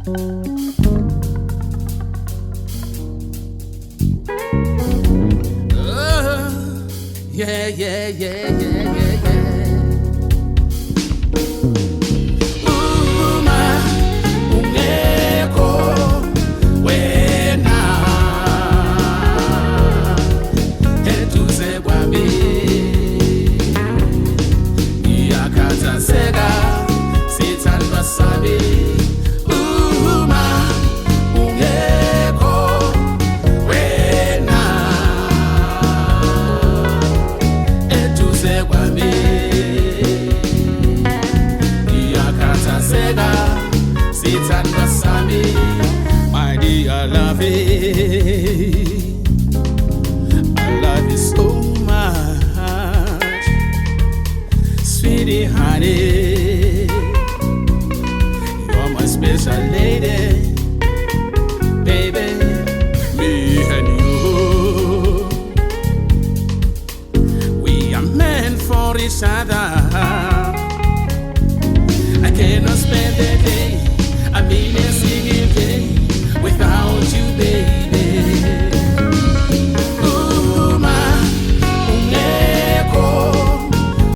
Yeah, yeah, yeah, yeah, yeah, yeah. Uma ungekho wena eduze kwami ngiyakhathazeka sithandwa sami uma ungekho wena eduze kwami ngiyakhathazeka sithandwa sami my dear love I love you so much sweetie honey you're my special lady baby me and you we are meant for each other I cannot spend the day I mean singing